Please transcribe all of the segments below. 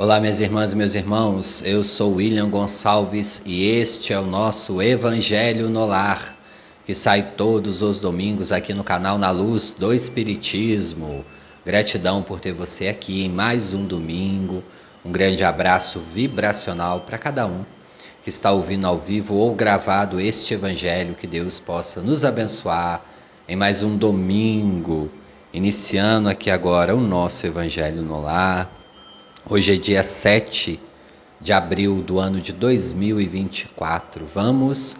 Olá, minhas irmãs e meus irmãos, eu sou William Gonçalves e este é o nosso Evangelho no Lar, que sai todos os domingos aqui no canal Na Luz do Espiritismo. Gratidão por ter você aqui em mais um domingo. Um grande abraço vibracional para cada um que está ouvindo ao vivo ou gravado este Evangelho. Que Deus possa nos abençoar em mais um domingo, iniciando aqui agora o nosso Evangelho no Lar. Hoje é dia 7 de abril do ano de 2024. Vamos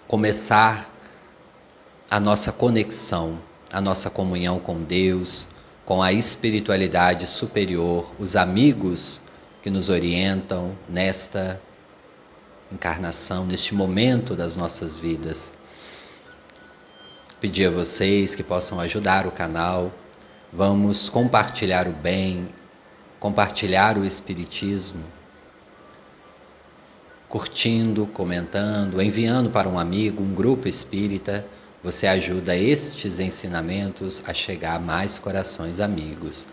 começar a nossa conexão, a nossa comunhão com Deus, com a espiritualidade superior, os amigos que nos orientam nesta encarnação, neste momento das nossas vidas. Pedir a vocês que possam ajudar o canal. Vamos compartilhar o bem, compartilhar o Espiritismo, curtindo, comentando, enviando para um amigo, um grupo espírita. Você ajuda estes ensinamentos a chegar a mais corações amigos.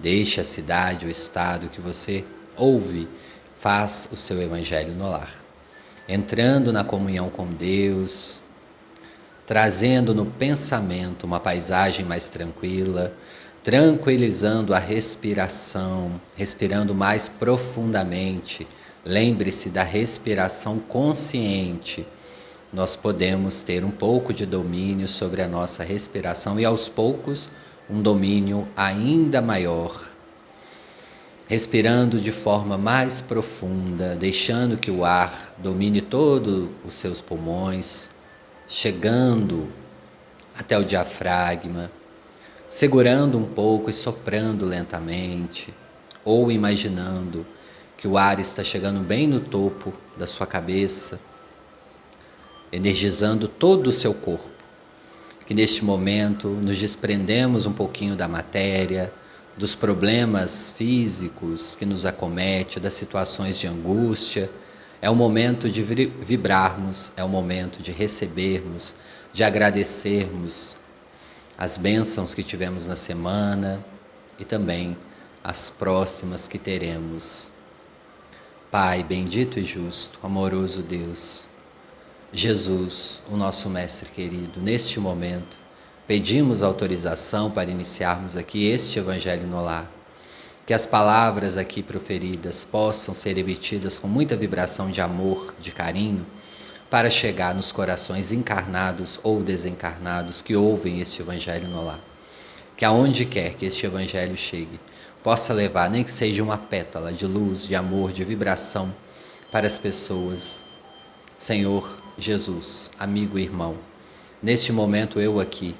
Deixe a cidade, o estado que você ouve, faz o seu Evangelho no Lar. Entrando na comunhão com Deus, trazendo no pensamento uma paisagem mais tranquila, tranquilizando a respiração, respirando mais profundamente. Lembre-se da respiração consciente. Nós podemos ter um pouco de domínio sobre a nossa respiração e, aos poucos, um domínio ainda maior. Respirando de forma mais profunda, deixando que o ar domine todos os seus pulmões, chegando até o diafragma, segurando um pouco e soprando lentamente, ou imaginando que o ar está chegando bem no topo da sua cabeça, energizando todo o seu corpo. Que neste momento nos desprendemos um pouquinho da matéria, dos problemas físicos que nos acometem, das situações de angústia. É o momento de vibrarmos, é o momento de recebermos, de agradecermos as bênçãos que tivemos na semana e também as próximas que teremos. Pai bendito e justo, amoroso Deus, Jesus, o nosso Mestre querido, neste momento pedimos autorização para iniciarmos aqui este Evangelho no Lar. Que as palavras aqui proferidas possam ser emitidas com muita vibração de amor, de carinho, para chegar nos corações encarnados ou desencarnados que ouvem este Evangelho no Lar. Que aonde quer que este Evangelho chegue, possa levar, nem que seja uma pétala de luz, de amor, de vibração para as pessoas. Senhor Jesus, amigo e irmão, neste momento eu aqui,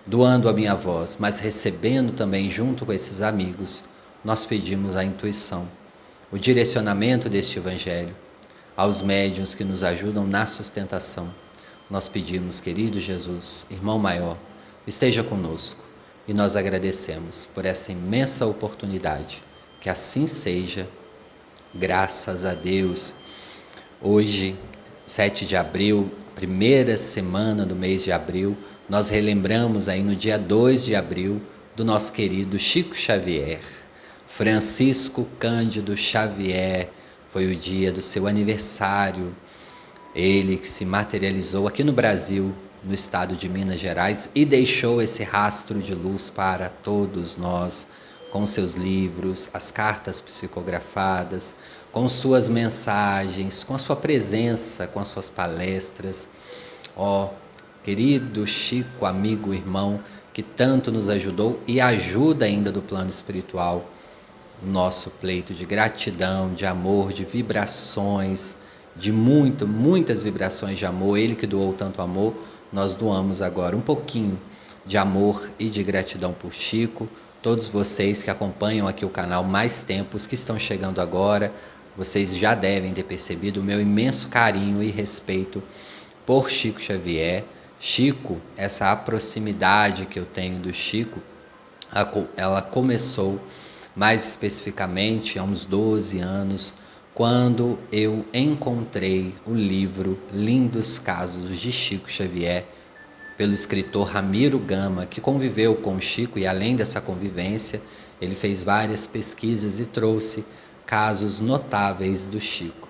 doando a minha voz, mas recebendo também junto com esses amigos, nós pedimos a intuição, o direcionamento deste Evangelho, aos médiuns que nos ajudam na sustentação. Nós pedimos, querido Jesus, irmão maior, esteja conosco e nós agradecemos por essa imensa oportunidade. Que assim seja, graças a Deus. Hoje, 7 de abril, primeira semana do mês de abril, nós relembramos aí no dia 2 de abril do nosso querido Chico Xavier, Francisco Cândido Xavier. Foi o dia do seu aniversário, ele que se materializou aqui no Brasil, no estado de Minas Gerais, e deixou esse rastro de luz para todos nós, com seus livros, as cartas psicografadas, com suas mensagens, com a sua presença, com as suas palestras. Querido Chico, amigo, irmão, que tanto nos ajudou e ajuda ainda do plano espiritual, nosso pleito de gratidão, de amor, de vibrações, de muitas vibrações de amor. Ele que doou tanto amor, nós doamos agora um pouquinho de amor e de gratidão por Chico. Todos vocês que acompanham aqui o canal mais tempos, que estão chegando agora, vocês já devem ter percebido o meu imenso carinho e respeito por Chico Xavier. Chico, essa proximidade que eu tenho do Chico, ela começou mais especificamente há uns 12 anos, quando eu encontrei o livro Lindos Casos de Chico Xavier pelo escritor Ramiro Gama, que conviveu com o Chico, e além dessa convivência, ele fez várias pesquisas e trouxe casos notáveis do Chico.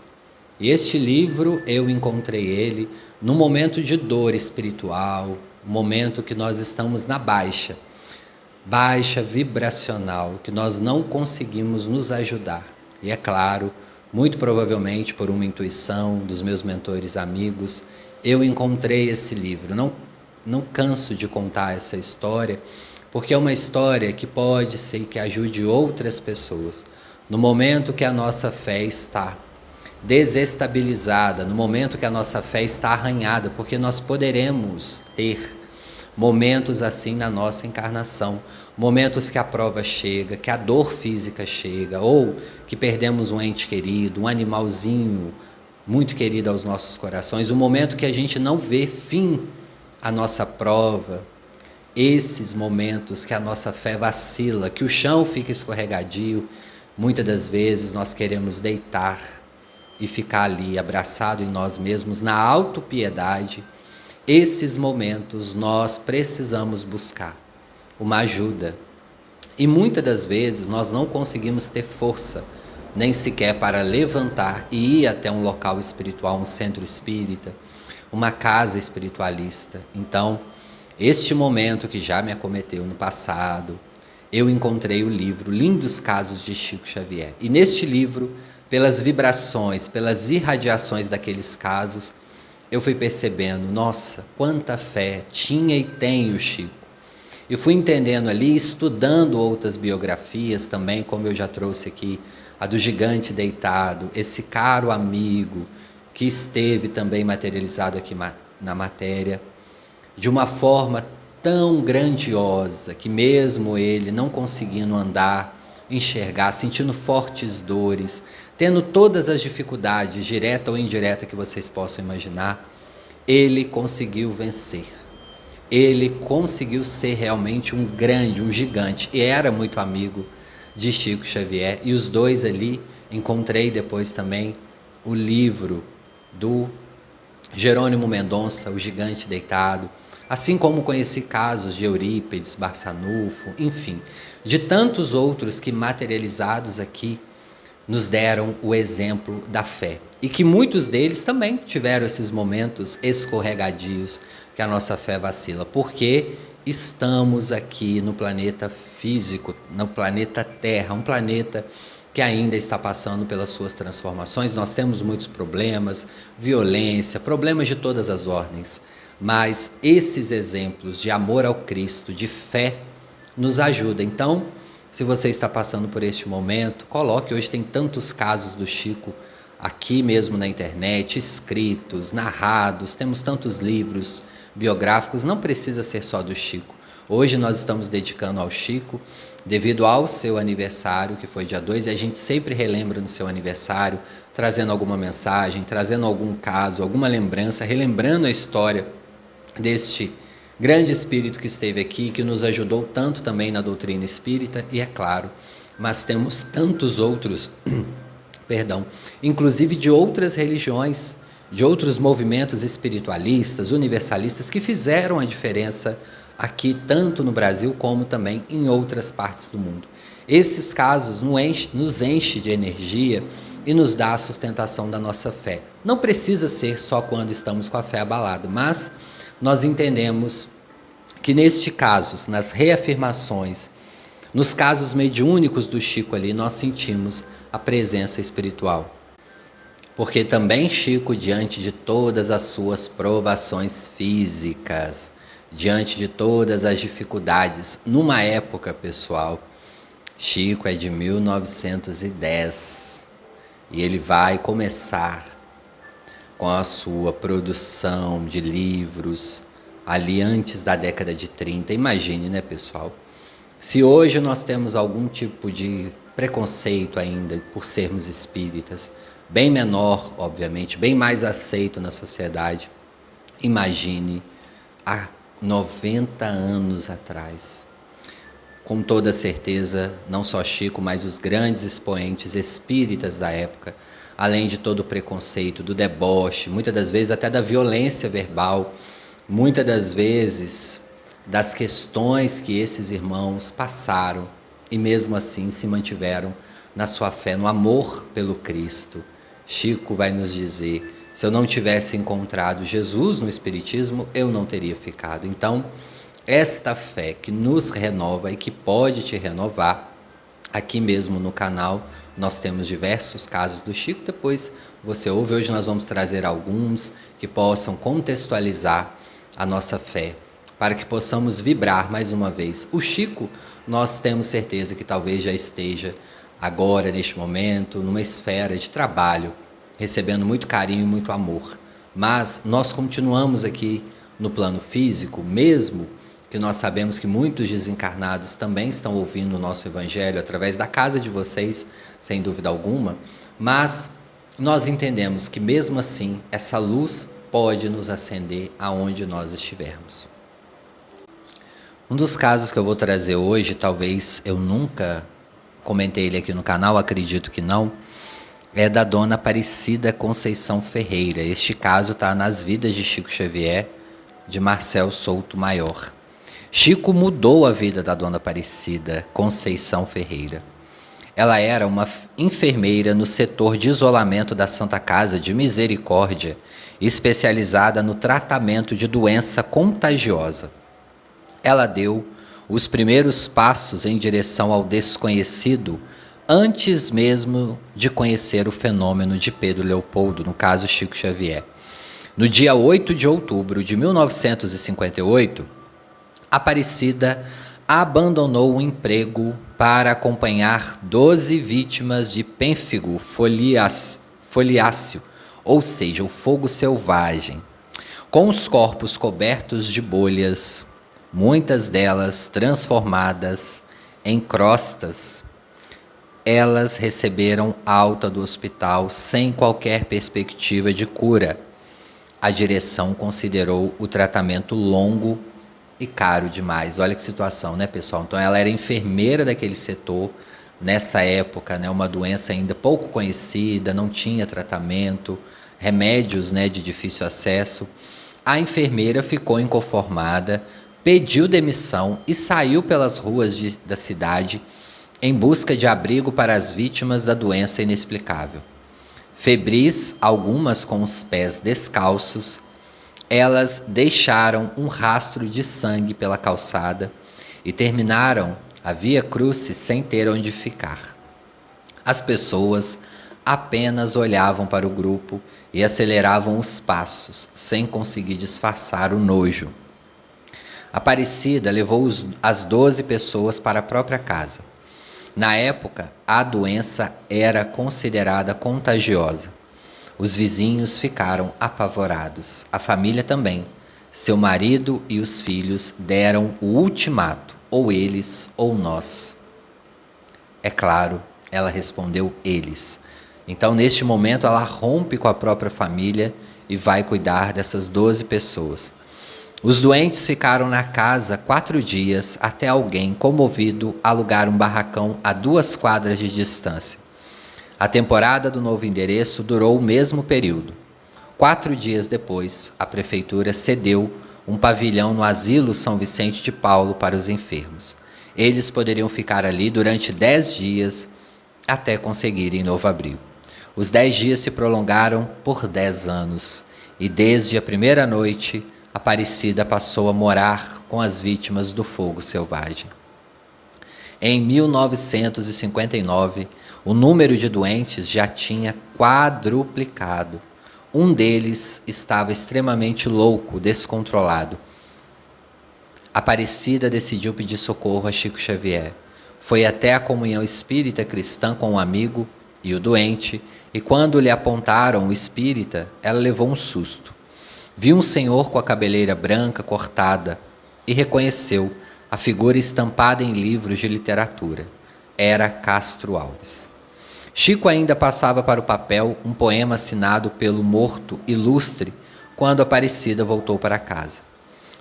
E este livro, eu encontrei ele num momento de dor espiritual, um momento que nós estamos na baixa vibracional, que nós não conseguimos nos ajudar. E é claro, muito provavelmente por uma intuição dos meus mentores amigos, eu encontrei esse livro. Não canso de contar essa história, porque é uma história que pode ser que ajude outras pessoas. No momento que a nossa fé está desestabilizada, no momento que a nossa fé está arranhada, porque nós poderemos ter momentos assim na nossa encarnação, momentos que a prova chega, que a dor física chega, ou que perdemos um ente querido, um animalzinho muito querido aos nossos corações, um momento que a gente não vê fim à nossa prova, esses momentos que a nossa fé vacila, que o chão fica escorregadio, muitas das vezes nós queremos deitar e ficar ali abraçado em nós mesmos, na autopiedade. Esses momentos nós precisamos buscar uma ajuda. E muitas das vezes nós não conseguimos ter força, nem sequer para levantar e ir até um local espiritual, um centro espírita, uma casa espiritualista. Então, este momento que já me acometeu no passado, eu encontrei o livro Lindos Casos de Chico Xavier. E neste livro, pelas vibrações, pelas irradiações daqueles casos, eu fui percebendo, nossa, quanta fé tinha e tem o Chico. E fui entendendo ali, estudando outras biografias também, como eu já trouxe aqui, a do Gigante Deitado, esse caro amigo que esteve também materializado aqui na matéria, de uma forma tão grandiosa, que mesmo ele não conseguindo andar, enxergar, sentindo fortes dores, tendo todas as dificuldades, direta ou indireta, que vocês possam imaginar, ele conseguiu vencer. Ele conseguiu ser realmente um grande, um gigante, e era muito amigo de Chico Xavier. E os dois ali, encontrei depois também o livro do Jerônimo Mendonça, O Gigante Deitado, assim como conheci casos de Eurípides, Barçanufo, enfim, de tantos outros que, materializados aqui, nos deram o exemplo da fé. E que muitos deles também tiveram esses momentos escorregadios que a nossa fé vacila, porque estamos aqui no planeta físico, no planeta Terra, um planeta que ainda está passando pelas suas transformações. Nós temos muitos problemas, violência, problemas de todas as ordens, mas esses exemplos de amor ao Cristo, de fé, nos ajudam. Então, se você está passando por este momento, coloque, hoje tem tantos casos do Chico aqui mesmo na internet, escritos, narrados, temos tantos livros biográficos, não precisa ser só do Chico. Hoje nós estamos dedicando ao Chico, devido ao seu aniversário, que foi dia 2, e a gente sempre relembra no seu aniversário, trazendo alguma mensagem, trazendo algum caso, alguma lembrança, relembrando a história deste grande espírito que esteve aqui, que nos ajudou tanto também na doutrina espírita, e é claro, mas temos tantos outros, inclusive de outras religiões, de outros movimentos espiritualistas, universalistas, que fizeram a diferença aqui, tanto no Brasil como também em outras partes do mundo. Esses casos nos enchem de energia e nos dá a sustentação da nossa fé. Não precisa ser só quando estamos com a fé abalada, mas nós entendemos que neste caso, nas reafirmações, nos casos mediúnicos do Chico ali, nós sentimos a presença espiritual. Porque também Chico, diante de todas as suas provações físicas, diante de todas as dificuldades, numa época, pessoal, Chico é de 1910, e ele vai começar com a sua produção de livros ali antes da década de 30. Imagine, né, pessoal? Se hoje nós temos algum tipo de preconceito ainda por sermos espíritas, bem menor, obviamente, bem mais aceito na sociedade, imagine há 90 anos atrás. Com toda certeza, não só Chico, mas os grandes expoentes espíritas da época, além de todo o preconceito, do deboche, muitas das vezes até da violência verbal, muitas das vezes, das questões que esses irmãos passaram e mesmo assim se mantiveram na sua fé, no amor pelo Cristo. Chico vai nos dizer: se eu não tivesse encontrado Jesus no Espiritismo, eu não teria ficado. Então, esta fé que nos renova e que pode te renovar, aqui mesmo no canal nós temos diversos casos do Chico, depois você ouve. Hoje nós vamos trazer alguns que possam contextualizar a nossa fé, para que possamos vibrar mais uma vez. O Chico, nós temos certeza que talvez já esteja agora, neste momento, numa esfera de trabalho, recebendo muito carinho e muito amor. Mas nós continuamos aqui no plano físico, mesmo que nós sabemos que muitos desencarnados também estão ouvindo o nosso Evangelho através da casa de vocês, sem dúvida alguma, mas nós entendemos que mesmo assim, essa luz pode nos acender aonde nós estivermos. Um dos casos que eu vou trazer hoje, talvez eu nunca comentei ele aqui no canal, acredito que não, é da Dona Aparecida Conceição Ferreira. Este caso está nas Vidas de Chico Xavier, de Marcel Souto Maior. Chico mudou a vida da Dona Aparecida Conceição Ferreira. Ela era uma enfermeira no setor de isolamento da Santa Casa de Misericórdia, especializada no tratamento de doença contagiosa. Ela deu os primeiros passos em direção ao desconhecido antes mesmo de conhecer o fenômeno de Pedro Leopoldo, no caso Chico Xavier. No dia 8 de outubro de 1958, Aparecida abandonou o emprego para acompanhar 12 vítimas de pênfigo foliáceo, ou seja, o fogo selvagem, com os corpos cobertos de bolhas, muitas delas transformadas em crostas. Elas receberam alta do hospital sem qualquer perspectiva de cura. A direção considerou o tratamento longo e caro demais. Olha que situação, né, pessoal? Então, ela era enfermeira daquele setor, nessa época, né, uma doença ainda pouco conhecida, não tinha tratamento, remédios, né, de difícil acesso. A enfermeira ficou inconformada, pediu demissão e saiu pelas ruas da cidade em busca de abrigo para as vítimas da doença inexplicável. Febris, algumas com os pés descalços, elas deixaram um rastro de sangue pela calçada e terminaram a Via Crucis sem ter onde ficar. As pessoas apenas olhavam para o grupo e aceleravam os passos, sem conseguir disfarçar o nojo. Aparecida levou as 12 pessoas para a própria casa. Na época, a doença era considerada contagiosa. Os vizinhos ficaram apavorados, a família também. Seu marido e os filhos deram o ultimato, ou eles ou nós. É claro, ela respondeu eles. Então, neste momento, ela rompe com a própria família e vai cuidar dessas 12 pessoas. Os doentes ficaram na casa 4 dias até alguém, comovido, alugar um barracão a 2 quadras de distância. A temporada do novo endereço durou o mesmo período. 4 dias depois, a prefeitura cedeu um pavilhão no Asilo São Vicente de Paulo para os enfermos. Eles poderiam ficar ali durante 10 dias até conseguirem novo abrigo. Os 10 dias se prolongaram por 10 anos e desde a primeira noite, Aparecida passou a morar com as vítimas do fogo selvagem. Em 1959, o número de doentes já tinha quadruplicado. Um deles estava extremamente louco, descontrolado. Aparecida decidiu pedir socorro a Chico Xavier. Foi até a comunhão espírita cristã com um amigo e o doente, e quando lhe apontaram o espírita, ela levou um susto. Viu um senhor com a cabeleira branca cortada e reconheceu a figura estampada em livros de literatura. Era Castro Alves. Chico ainda passava para o papel um poema assinado pelo morto ilustre quando Aparecida voltou para casa.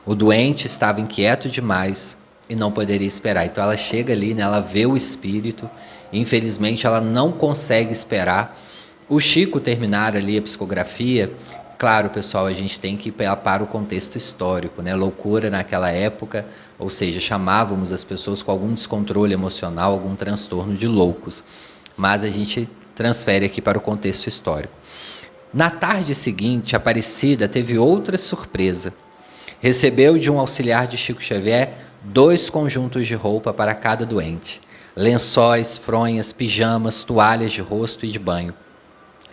O doente estava inquieto demais e não poderia esperar. Então ela chega ali, né, ela vê o espírito e infelizmente ela não consegue esperar o Chico terminar ali a psicografia, Claro, pessoal, a gente tem que ir para o contexto histórico, né? Loucura naquela época, ou seja, chamávamos as pessoas com algum descontrole emocional, algum transtorno de loucos. Mas a gente transfere aqui para o contexto histórico. Na tarde seguinte, Aparecida teve outra surpresa. Recebeu de um auxiliar de Chico Xavier 2 conjuntos de roupa para cada doente: lençóis, fronhas, pijamas, toalhas de rosto e de banho.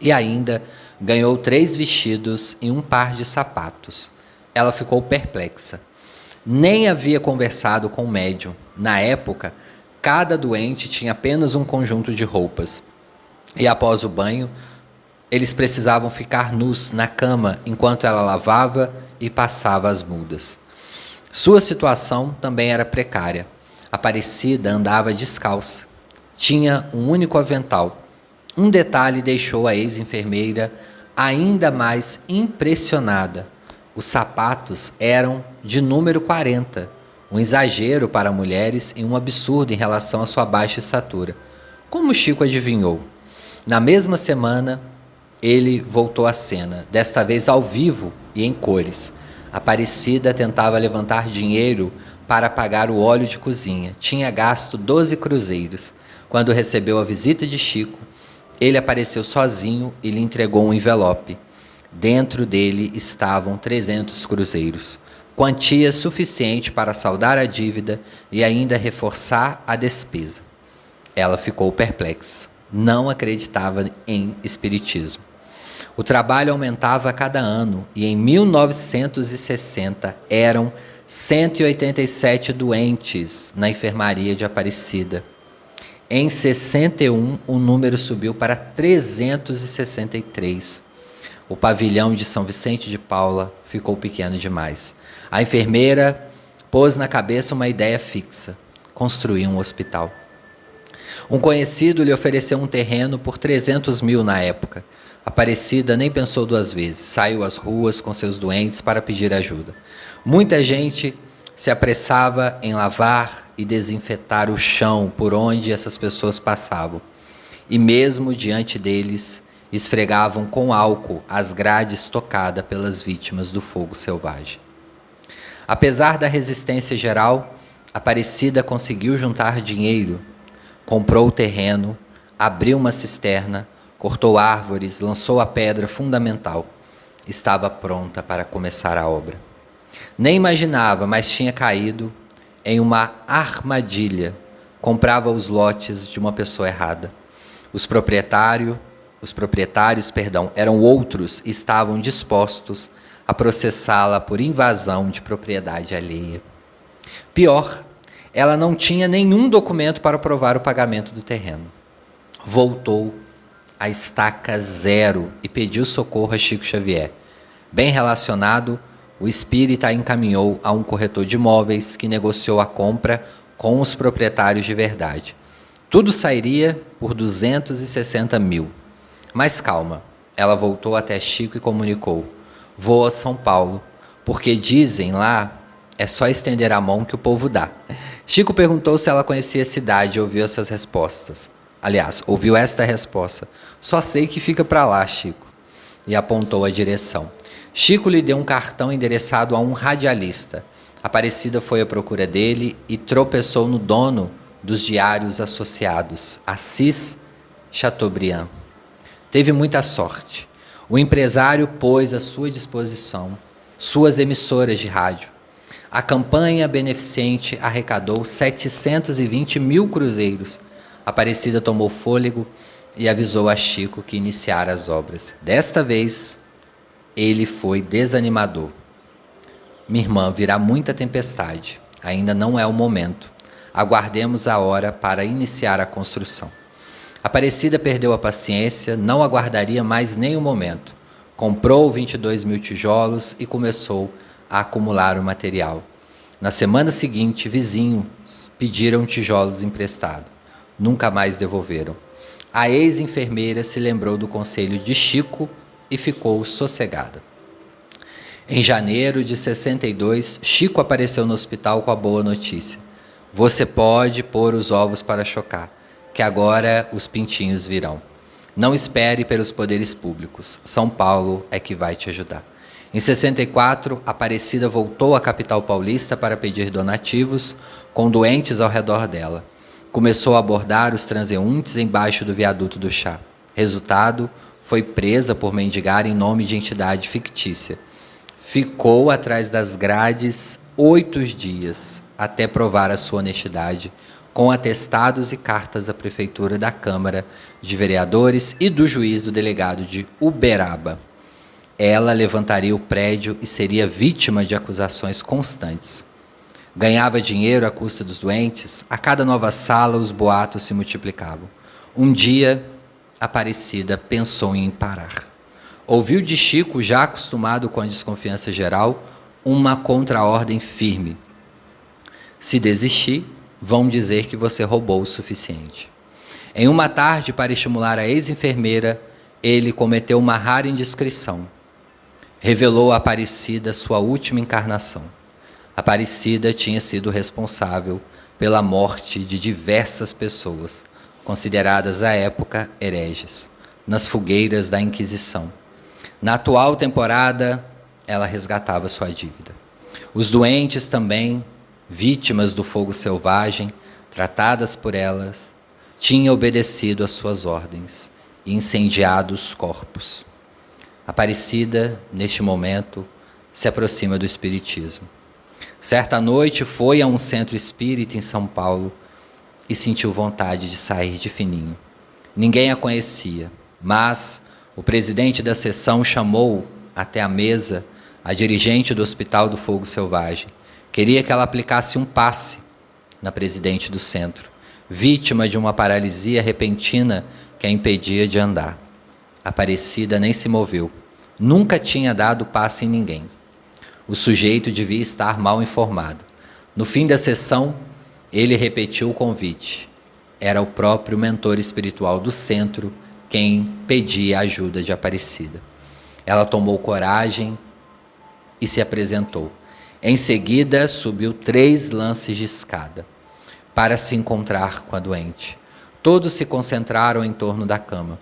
E ainda ganhou 3 vestidos e um par de sapatos. Ela ficou perplexa. Nem havia conversado com o médium. Na época, cada doente tinha apenas um conjunto de roupas. E após o banho, eles precisavam ficar nus na cama enquanto ela lavava e passava as mudas. Sua situação também era precária. Aparecida andava descalça. Tinha um único avental. Um detalhe deixou a ex-enfermeira ainda mais impressionada. Os sapatos eram de número 40, um exagero para mulheres e um absurdo em relação à sua baixa estatura. Como Chico adivinhou? Na mesma semana, ele voltou à cena, desta vez ao vivo e em cores. Aparecida tentava levantar dinheiro para pagar o óleo de cozinha. Tinha gasto 12 cruzeiros. Quando recebeu a visita de Chico, ele apareceu sozinho e lhe entregou um envelope. Dentro dele estavam 300 cruzeiros, quantia suficiente para saldar a dívida e ainda reforçar a despesa. Ela ficou perplexa. Não acreditava em espiritismo. O trabalho aumentava a cada ano e em 1960 eram 187 doentes na enfermaria de Aparecida. Em 61, o número subiu para 363. O pavilhão de São Vicente de Paula ficou pequeno demais. A enfermeira pôs na cabeça uma ideia fixa: construir um hospital. Um conhecido lhe ofereceu um terreno por 300 mil na época. Aparecida nem pensou 2 vezes. Saiu às ruas com seus doentes para pedir ajuda. Muita gente se apressava em lavar e desinfetar o chão por onde essas pessoas passavam. E mesmo diante deles, esfregavam com álcool as grades tocadas pelas vítimas do fogo selvagem. Apesar da resistência geral, Aparecida conseguiu juntar dinheiro. Comprou o terreno, abriu uma cisterna, cortou árvores, lançou a pedra fundamental. Estava pronta para começar a obra. Nem imaginava, mas tinha caído em uma armadilha. Comprava os lotes de uma pessoa errada. Os proprietários, eram outros e estavam dispostos a processá-la por invasão de propriedade alheia. Pior, ela não tinha nenhum documento para provar o pagamento do terreno. Voltou à estaca zero e pediu socorro a Chico Xavier. Bem relacionado, o espírita a encaminhou a um corretor de imóveis que negociou a compra com os proprietários de verdade. Tudo sairia por 260 mil. Mas calma, ela voltou até Chico e comunicou: vou a São Paulo, porque dizem lá, é só estender a mão que o povo dá. Chico perguntou se ela conhecia a cidade e ouviu essas respostas. Aliás, ouviu esta resposta: só sei que fica para lá, Chico. E apontou a direção. Chico lhe deu um cartão endereçado a um radialista. Aparecida foi à procura dele e tropeçou no dono dos diários associados, Assis Chateaubriand. Teve muita sorte. O empresário pôs à sua disposição suas emissoras de rádio. A campanha beneficente arrecadou 720 mil cruzeiros. Aparecida tomou fôlego e avisou a Chico que iniciara as obras. Desta vez, ele foi desanimador. Minha irmã, virá muita tempestade. Ainda não é o momento. Aguardemos a hora para iniciar a construção. Aparecida perdeu a paciência, não aguardaria mais nem um momento. Comprou 22 mil tijolos e começou a acumular o material. Na semana seguinte, vizinhos pediram tijolos emprestados. Nunca mais devolveram. A ex-enfermeira se lembrou do conselho de Chico e ficou sossegada. Em janeiro de 62, Chico apareceu no hospital com a boa notícia: você pode pôr os ovos para chocar, que agora os pintinhos virão. Não espere pelos poderes públicos. São Paulo é que vai te ajudar. Em 64, Aparecida voltou à capital paulista para pedir donativos, com doentes ao redor dela. Começou a abordar os transeuntes embaixo do viaduto do chá. Resultado, foi presa por mendigar em nome de entidade fictícia. Ficou atrás das grades 8 dias, até provar a sua honestidade, com atestados e cartas da Prefeitura, da Câmara de Vereadores e do juiz do delegado de Uberaba. Ela levantaria o prédio e seria vítima de acusações constantes. Ganhava dinheiro à custa dos doentes, a cada nova sala os boatos se multiplicavam. Um dia, Aparecida pensou em parar. Ouviu de Chico, já acostumado com a desconfiança geral, uma contra-ordem firme. Se desistir, vão dizer que você roubou o suficiente. Em uma tarde, para estimular a ex-enfermeira, ele cometeu uma rara indiscrição. Revelou a Aparecida sua última encarnação. Aparecida tinha sido responsável pela morte de diversas pessoas, consideradas à época hereges, nas fogueiras da Inquisição. Na atual temporada, ela resgatava sua dívida. Os doentes também, vítimas do fogo selvagem, tratadas por elas, tinham obedecido às suas ordens e incendiado os corpos. Aparecida, neste momento, se aproxima do Espiritismo. Certa noite foi a um centro espírita em São Paulo e sentiu vontade de sair de fininho. Ninguém a conhecia, mas o presidente da sessão chamou até a mesa a dirigente do Hospital do Fogo Selvagem. Queria que ela aplicasse um passe na presidente do centro, vítima de uma paralisia repentina que a impedia de andar. Aparecida nem se moveu. Nunca tinha dado passe em ninguém. O sujeito devia estar mal informado. No fim da sessão, ele repetiu o convite. Era o próprio mentor espiritual do centro quem pedia a ajuda de Aparecida. Ela tomou coragem e se apresentou. Em seguida, subiu 3 lances de escada para se encontrar com a doente. Todos se concentraram em torno da cama.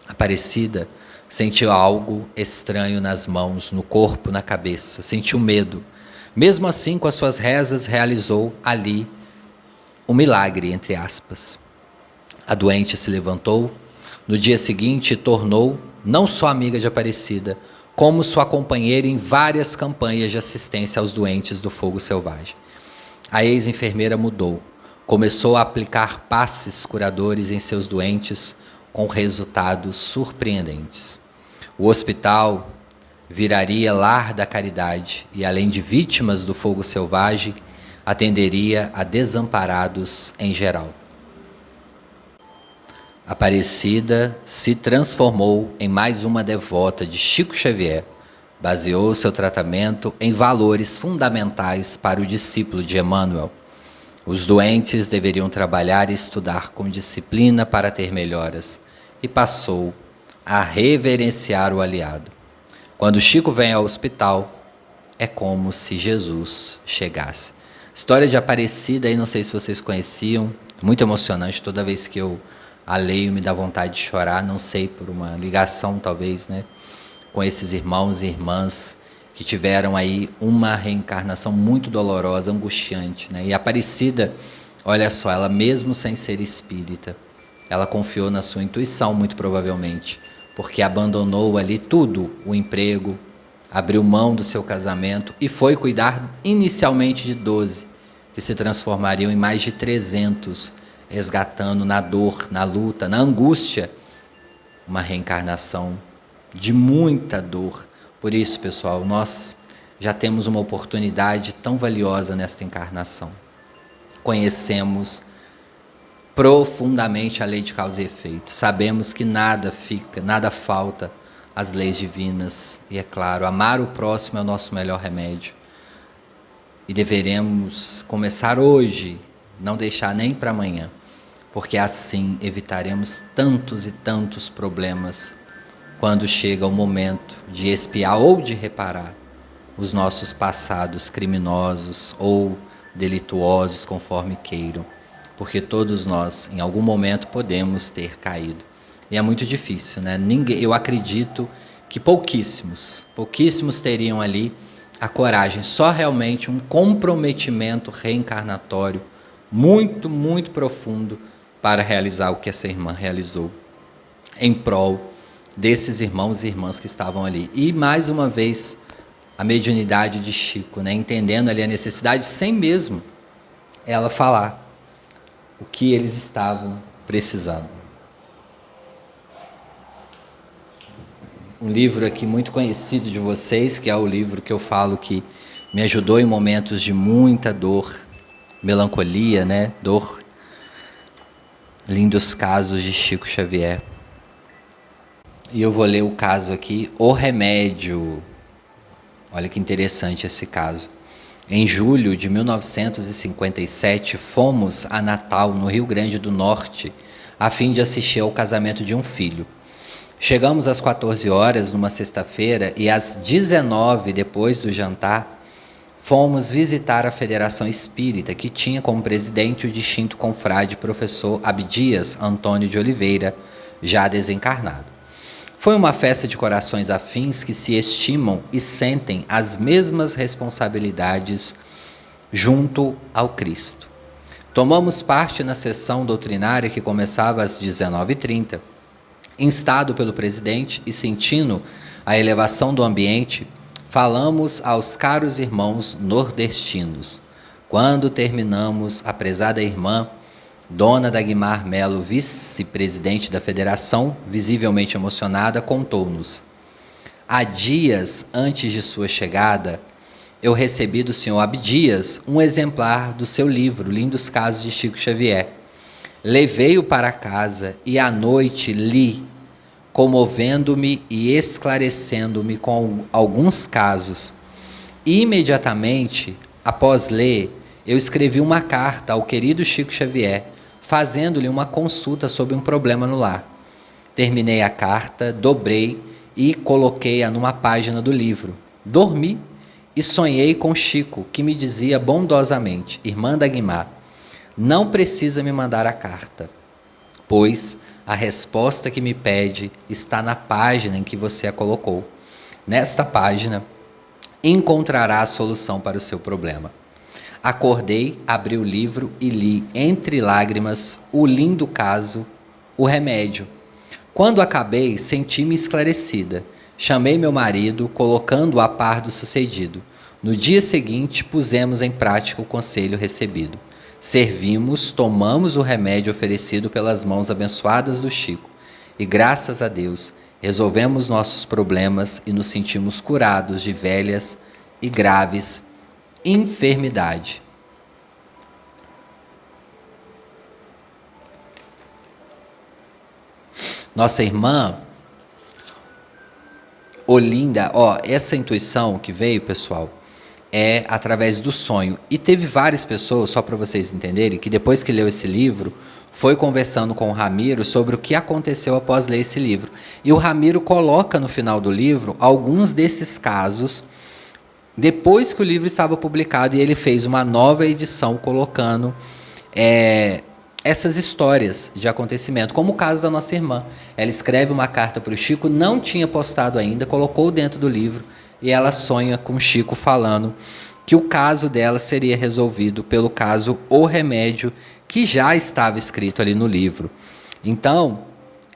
Aparecida sentiu algo estranho nas mãos, no corpo, na cabeça. Sentiu medo. Mesmo assim, com as suas rezas, realizou ali um milagre, entre aspas. A doente se levantou. No dia seguinte, tornou não só amiga de Aparecida, como sua companheira em várias campanhas de assistência aos doentes do fogo selvagem. A ex-enfermeira mudou. Começou a aplicar passes curadores em seus doentes, com resultados surpreendentes. O hospital viraria lar da caridade e, além de vítimas do fogo selvagem, atenderia a desamparados em geral. Aparecida se transformou em mais uma devota de Chico Xavier. Baseou seu tratamento em valores fundamentais para o discípulo de Emmanuel. Os doentes deveriam trabalhar e estudar com disciplina para ter melhoras, e passou a reverenciar o aliado. Quando Chico vem ao hospital, é como se Jesus chegasse. História de Aparecida, aí não sei se vocês conheciam, muito emocionante, toda vez que eu a leio me dá vontade de chorar, não sei, por uma ligação talvez, né, com esses irmãos e irmãs que tiveram aí uma reencarnação muito dolorosa, angustiante, né? E Aparecida, olha só, ela mesmo sem ser espírita, ela confiou na sua intuição, muito provavelmente, porque abandonou ali tudo, o emprego, abriu mão do seu casamento e foi cuidar inicialmente de 12, que se transformariam em mais de 300, resgatando na dor, na luta, na angústia, uma reencarnação de muita dor. Por isso, pessoal, nós já temos uma oportunidade tão valiosa nesta encarnação. Conhecemos profundamente a lei de causa e efeito. Sabemos que nada fica, nada falta às leis divinas. E é claro, amar o próximo é o nosso melhor remédio. E deveremos começar hoje, não deixar nem para amanhã, porque assim evitaremos tantos e tantos problemas quando chega o momento de expiar ou de reparar os nossos passados criminosos ou delituosos, conforme queiram, porque todos nós, em algum momento, podemos ter caído. E é muito difícil, né? Eu acredito que pouquíssimos teriam ali a coragem. Só realmente um comprometimento reencarnatório muito, muito profundo para realizar o que essa irmã realizou em prol desses irmãos e irmãs que estavam ali. E mais uma vez a mediunidade de Chico, né? Entendendo ali a necessidade, sem mesmo ela falar o que eles estavam precisando. Um livro aqui muito conhecido de vocês, que é o livro que eu falo que me ajudou em momentos de muita dor, melancolia, né? Dor. Lindos casos de Chico Xavier. E eu vou ler o caso aqui, O Remédio. Olha que interessante esse caso. Em julho de 1957, fomos a Natal, no Rio Grande do Norte, a fim de assistir ao casamento de um filho. Chegamos às 14 horas numa sexta-feira e às 19, depois do jantar, fomos visitar a Federação Espírita, que tinha como presidente o distinto confrade professor Abdias Antônio de Oliveira, já desencarnado. Foi uma festa de corações afins que se estimam e sentem as mesmas responsabilidades junto ao Cristo. Tomamos parte na sessão doutrinária que começava às 19h30. Instado pelo presidente e sentindo a elevação do ambiente, falamos aos caros irmãos nordestinos. Quando terminamos, a prezada irmã Dona Dagmar Melo, vice-presidente da federação, visivelmente emocionada, contou-nos: há dias antes de sua chegada, eu recebi do senhor Abdias um exemplar do seu livro, Lindos Casos de Chico Xavier. Levei-o para casa e à noite li, comovendo-me e esclarecendo-me com alguns casos. E imediatamente, após ler, eu escrevi uma carta ao querido Chico Xavier, fazendo-lhe uma consulta sobre um problema no lar. Terminei a carta, dobrei e coloquei-a numa página do livro. Dormi e sonhei com Chico, que me dizia bondosamente: irmã Dagmar, não precisa me mandar a carta, pois a resposta que me pede está na página em que você a colocou. Nesta página encontrará a solução para o seu problema. Acordei, abri o livro e li, entre lágrimas, o lindo caso, O Remédio. Quando acabei, senti-me esclarecida. Chamei meu marido, colocando-o a par do sucedido. No dia seguinte, pusemos em prática o conselho recebido. Servimos, tomamos o remédio oferecido pelas mãos abençoadas do Chico. E graças a Deus, resolvemos nossos problemas e nos sentimos curados de velhas e graves enfermidade. Nossa irmã Olinda, essa intuição que veio, pessoal, é através do sonho. E teve várias pessoas, só para vocês entenderem, que depois que leu esse livro, foi conversando com o Ramiro sobre o que aconteceu após ler esse livro. E o Ramiro coloca no final do livro alguns desses casos depois que o livro estava publicado, e ele fez uma nova edição colocando essas histórias de acontecimento, como o caso da nossa irmã. Ela escreve uma carta para o Chico, não tinha postado ainda, colocou dentro do livro, e ela sonha com o Chico falando que o caso dela seria resolvido pelo caso O Remédio, que já estava escrito ali no livro. Então,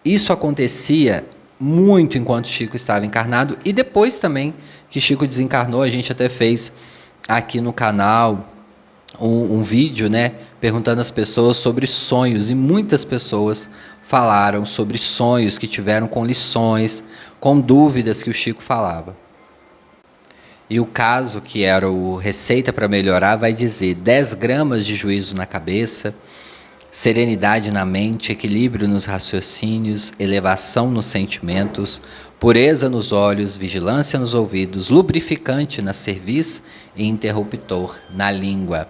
isso acontecia muito enquanto Chico estava encarnado, e depois também que Chico desencarnou, a gente até fez aqui no canal um vídeo, né, perguntando às pessoas sobre sonhos, e muitas pessoas falaram sobre sonhos que tiveram com lições, com dúvidas que o Chico falava. E o caso, que era o Receita para Melhorar, vai dizer: 10 gramas de juízo na cabeça, serenidade na mente, equilíbrio nos raciocínios, elevação nos sentimentos, pureza nos olhos, vigilância nos ouvidos, lubrificante na cerviz e interruptor na língua.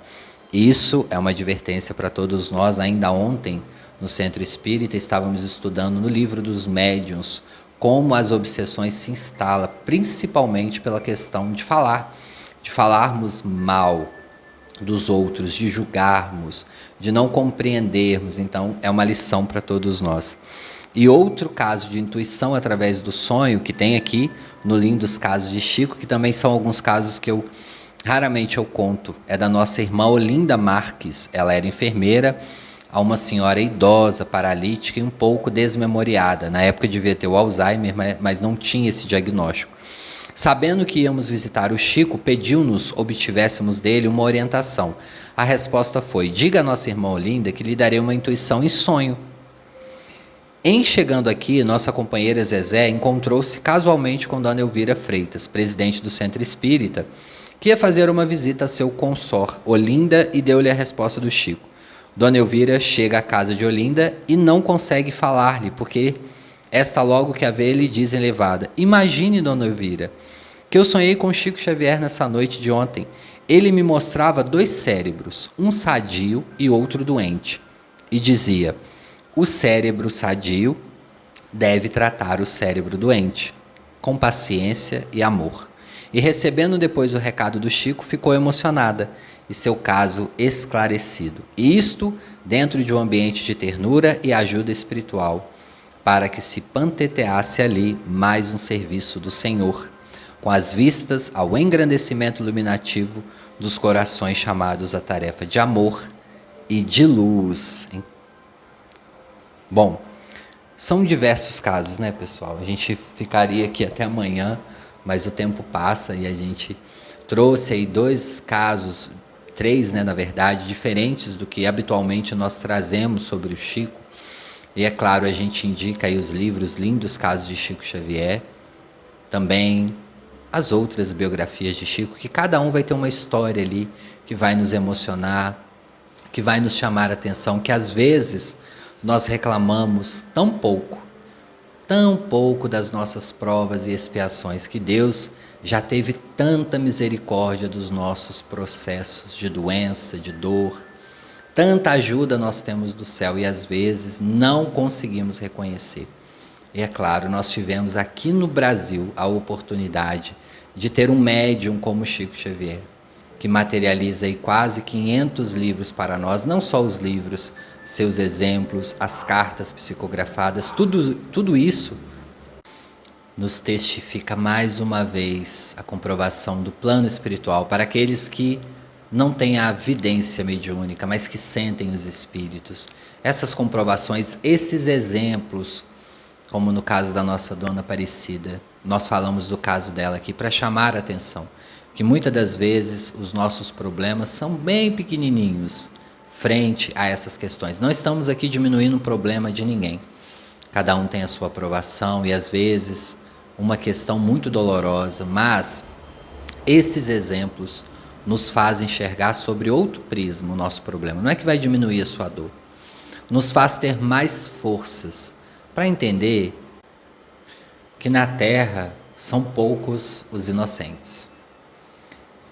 Isso é uma advertência para todos nós. Ainda ontem, no Centro Espírita, estávamos estudando no livro dos médiuns como as obsessões se instalam, principalmente pela questão de falarmos mal dos outros, de julgarmos, de não compreendermos. Então, é uma lição para todos nós. E outro caso de intuição através do sonho, que tem aqui no Lindos Casos de Chico, que também são alguns casos que raramente eu conto, é da nossa irmã Olinda Marques. Ela era enfermeira a uma senhora idosa, paralítica e um pouco desmemoriada. Na época devia ter o Alzheimer, mas não tinha esse diagnóstico. Sabendo que íamos visitar o Chico, pediu-nos obtivéssemos dele uma orientação. A resposta foi: diga à nossa irmã Olinda que lhe darei uma intuição em sonho. Em chegando aqui, nossa companheira Zezé encontrou-se casualmente com Dona Elvira Freitas, presidente do Centro Espírita, que ia fazer uma visita a seu consor, Olinda, e deu-lhe a resposta do Chico. Dona Elvira chega à casa de Olinda e não consegue falar-lhe, porque esta logo que a vê lhe diz elevada: imagine, Dona Elvira, que eu sonhei com Chico Xavier nessa noite de ontem. Ele me mostrava 2 cérebros, um sadio e outro doente, e dizia: o cérebro sadio deve tratar o cérebro doente, com paciência e amor. E recebendo depois o recado do Chico, ficou emocionada e seu caso esclarecido. E isto dentro de um ambiente de ternura e ajuda espiritual, para que se panteteasse ali mais um serviço do Senhor, com as vistas ao engrandecimento iluminativo dos corações chamados à tarefa de amor e de luz. Bom, são diversos casos, né, pessoal? A gente ficaria aqui até amanhã, mas o tempo passa e a gente trouxe aí 2 casos, 3, né, na verdade, diferentes do que habitualmente nós trazemos sobre o Chico. E é claro, a gente indica aí os livros Lindos Casos de Chico Xavier, também as outras biografias de Chico, que cada um vai ter uma história ali que vai nos emocionar, que vai nos chamar a atenção, que às vezes nós reclamamos tão pouco das nossas provas e expiações, que Deus já teve tanta misericórdia dos nossos processos de doença, de dor, tanta ajuda nós temos do céu e às vezes não conseguimos reconhecer. E é claro, nós tivemos aqui no Brasil a oportunidade de ter um médium como Chico Xavier, que materializa aí quase 500 livros para nós, não só os livros, seus exemplos, as cartas psicografadas, tudo isso nos testifica mais uma vez a comprovação do plano espiritual para aqueles que não têm a vidência mediúnica, mas que sentem os espíritos. Essas comprovações, esses exemplos, como no caso da nossa Dona Aparecida, nós falamos do caso dela aqui para chamar a atenção, que muitas das vezes os nossos problemas são bem pequenininhos frente a essas questões. Não estamos aqui diminuindo o problema de ninguém. Cada um tem a sua aprovação e às vezes uma questão muito dolorosa, mas esses exemplos nos fazem enxergar sobre outro prisma o nosso problema. Não é que vai diminuir a sua dor, nos faz ter mais forças para entender que na Terra são poucos os inocentes.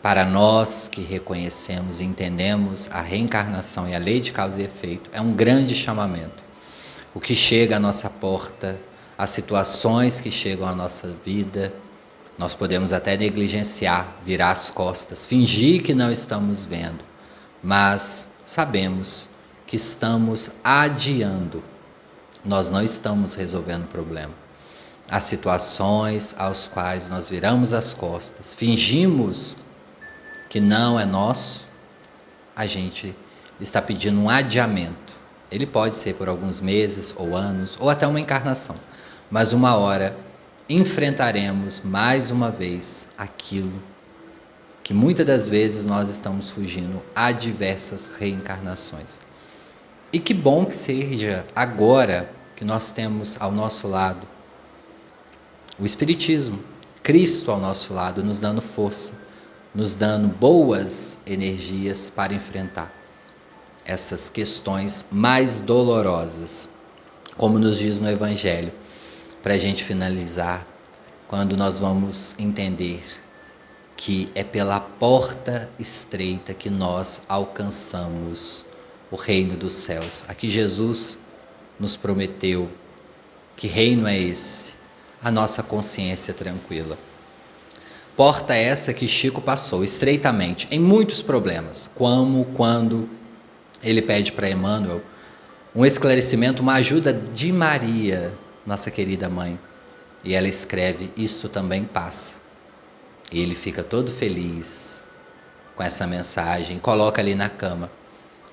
Para nós que reconhecemos e entendemos a reencarnação e a lei de causa e efeito, é um grande chamamento. O que chega à nossa porta, as situações que chegam à nossa vida, nós podemos até negligenciar, virar as costas, fingir que não estamos vendo, mas sabemos que estamos adiando. Nós não estamos resolvendo o problema. As situações aos quais nós viramos as costas, fingimos que não é nosso, a gente está pedindo um adiamento. Ele pode ser por alguns meses ou anos, ou até uma encarnação, mas uma hora enfrentaremos mais uma vez aquilo que muitas das vezes nós estamos fugindo a diversas reencarnações. E que bom que seja agora que nós temos ao nosso lado o Espiritismo, Cristo ao nosso lado, nos dando força, nos dando boas energias para enfrentar essas questões mais dolorosas, como nos diz no Evangelho, para a gente finalizar, quando nós vamos entender que é pela porta estreita que nós alcançamos o reino dos céus. Aqui Jesus nos prometeu que reino é esse? A nossa consciência tranquila. Porta essa que Chico passou estreitamente em muitos problemas, como quando ele pede para Emmanuel um esclarecimento, uma ajuda de Maria, nossa querida mãe. E ela escreve: isto também passa. E ele fica todo feliz com essa mensagem, coloca ali na cama.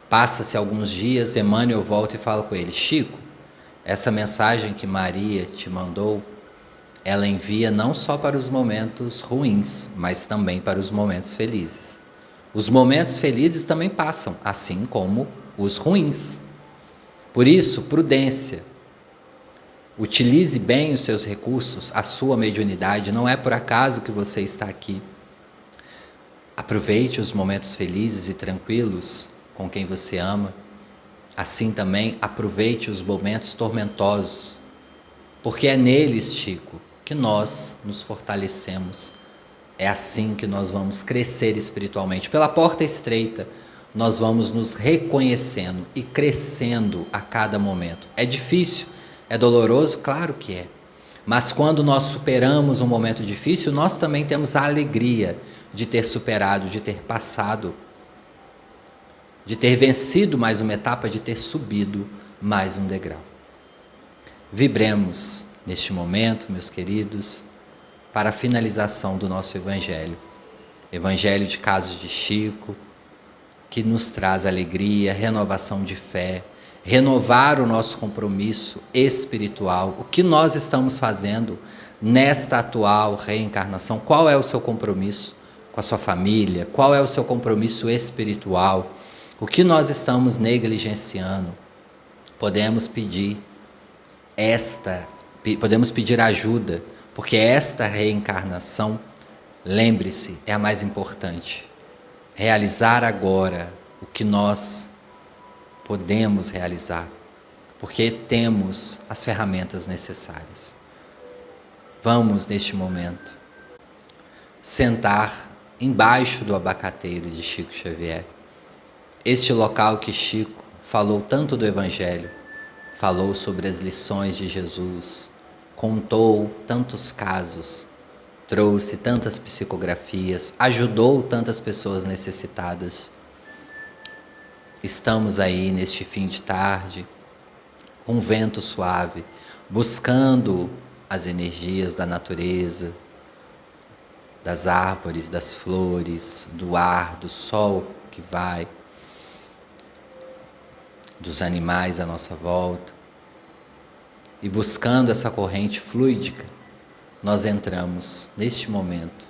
Passa-se alguns dias, Emmanuel volta e fala com ele: Chico, essa mensagem que Maria te mandou, ela envia não só para os momentos ruins, mas também para os momentos felizes. Os momentos felizes também passam, assim como os ruins. Por isso, prudência. Utilize bem os seus recursos, a sua mediunidade. Não é por acaso que você está aqui. Aproveite os momentos felizes e tranquilos com quem você ama. Assim também aproveite os momentos tormentosos, porque é neles, Chico, que nós nos fortalecemos. É assim que nós vamos crescer espiritualmente. Pela porta estreita, nós vamos nos reconhecendo e crescendo a cada momento. É difícil, é doloroso? Claro que é. Mas quando nós superamos um momento difícil, nós também temos a alegria de ter superado, de ter passado, de ter vencido mais uma etapa, de ter subido mais um degrau. Vibremos neste momento, meus queridos, para a finalização do nosso Evangelho. Evangelho de Casos de Chico, que nos traz alegria, renovação de fé, renovar o nosso compromisso espiritual. O que nós estamos fazendo nesta atual reencarnação? Qual é o seu compromisso com a sua família? Qual é o seu compromisso espiritual? O que nós estamos negligenciando? Podemos pedir ajuda, porque esta reencarnação, lembre-se, é a mais importante. Realizar agora o que nós podemos realizar, porque temos as ferramentas necessárias. Vamos, neste momento, sentar embaixo do abacateiro de Chico Xavier, este local que Chico falou tanto do Evangelho, falou sobre as lições de Jesus, contou tantos casos, trouxe tantas psicografias, ajudou tantas pessoas necessitadas. Estamos aí neste fim de tarde, com um vento suave, buscando as energias da natureza, das árvores, das flores, do ar, do sol que vai, dos animais à nossa volta. E buscando essa corrente fluídica, nós entramos neste momento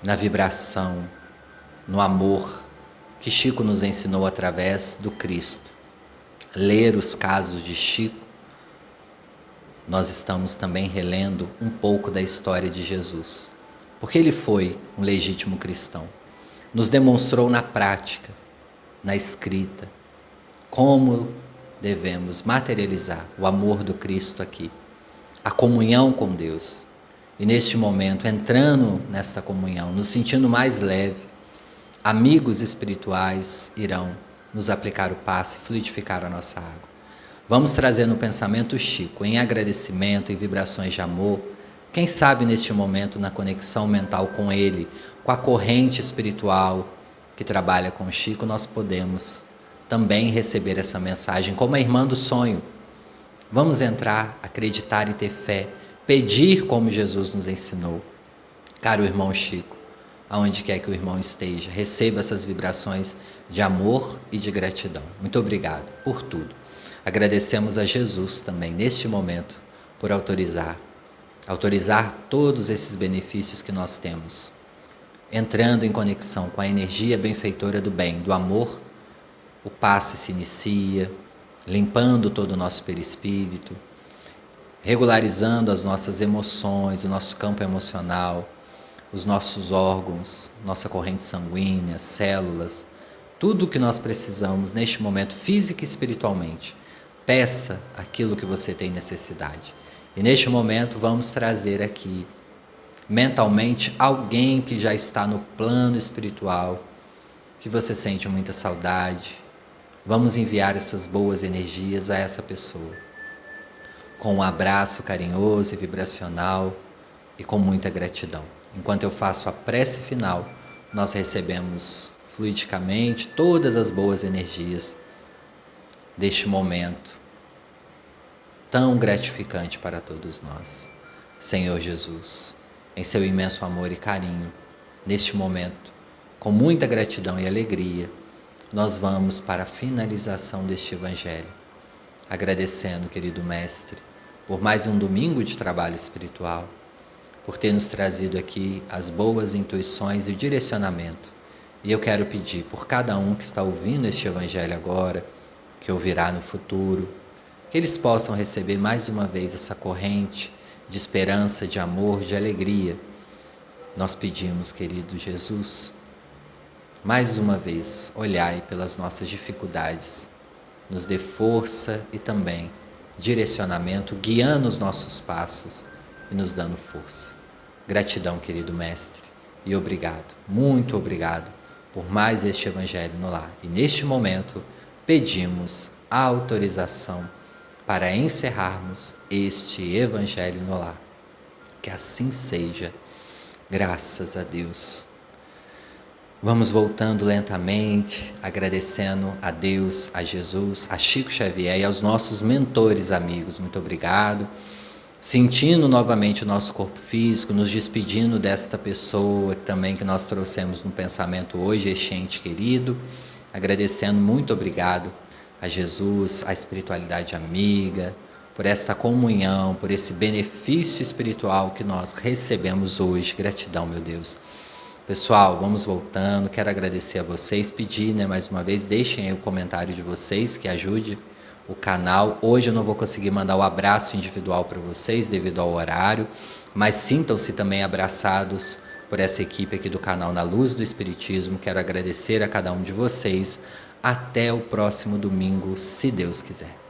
na vibração, no amor que Chico nos ensinou através do Cristo. Ler os casos de Chico, nós estamos também relendo um pouco da história de Jesus, porque ele foi um legítimo cristão. Nos demonstrou na prática, na escrita, como devemos materializar o amor do Cristo aqui, a comunhão com Deus. E neste momento, entrando nesta comunhão, nos sentindo mais leve, amigos espirituais irão nos aplicar o passe e fluidificar a nossa água. Vamos trazer no pensamento Chico, em agradecimento, em vibrações de amor. Quem sabe neste momento, na conexão mental com ele, com a corrente espiritual que trabalha com Chico, nós podemos também receber essa mensagem como a irmã do sonho. Vamos entrar, acreditar e ter fé, pedir como Jesus nos ensinou. Caro irmão Chico, aonde quer que o irmão esteja, receba essas vibrações de amor e de gratidão. Muito obrigado por tudo. Agradecemos a Jesus também, neste momento, por autorizar todos esses benefícios que nós temos, entrando em conexão com a energia benfeitora do bem, do amor. O passe se inicia, limpando todo o nosso perispírito, regularizando as nossas emoções, o nosso campo emocional, os nossos órgãos, nossa corrente sanguínea, células, tudo o que nós precisamos neste momento, física e espiritualmente. Peça aquilo que você tem necessidade. E neste momento vamos trazer aqui, mentalmente, alguém que já está no plano espiritual, que você sente muita saudade. Vamos enviar essas boas energias a essa pessoa, com um abraço carinhoso e vibracional e com muita gratidão. Enquanto eu faço a prece final, nós recebemos fluidicamente todas as boas energias deste momento tão gratificante para todos nós. Senhor Jesus, em seu imenso amor e carinho, neste momento, com muita gratidão e alegria, nós vamos para a finalização deste Evangelho, agradecendo, querido Mestre, por mais um domingo de trabalho espiritual, por ter nos trazido aqui as boas intuições e o direcionamento. E eu quero pedir por cada um que está ouvindo este Evangelho agora, que ouvirá no futuro, que eles possam receber mais uma vez essa corrente de esperança, de amor, de alegria. Nós pedimos, querido Jesus, mais uma vez, olhai pelas nossas dificuldades, nos dê força e também direcionamento, guiando os nossos passos e nos dando força. Gratidão, querido Mestre, e obrigado, muito obrigado por mais este Evangelho no lar. E neste momento pedimos a autorização para encerrarmos este Evangelho no lar. Que assim seja, graças a Deus. Vamos voltando lentamente, agradecendo a Deus, a Jesus, a Chico Xavier e aos nossos mentores amigos. Muito obrigado. Sentindo novamente o nosso corpo físico, nos despedindo desta pessoa também que nós trouxemos no pensamento hoje, este ente querido. Agradecendo, muito obrigado a Jesus, a espiritualidade amiga, por esta comunhão, por esse benefício espiritual que nós recebemos hoje. Gratidão, meu Deus. Pessoal, vamos voltando, quero agradecer a vocês, pedir, mais uma vez, deixem aí o comentário de vocês, que ajude o canal. Hoje eu não vou conseguir mandar o abraço individual para vocês, devido ao horário, mas sintam-se também abraçados por essa equipe aqui do canal Na Luz do Espiritismo. Quero agradecer a cada um de vocês. Até o próximo domingo, se Deus quiser.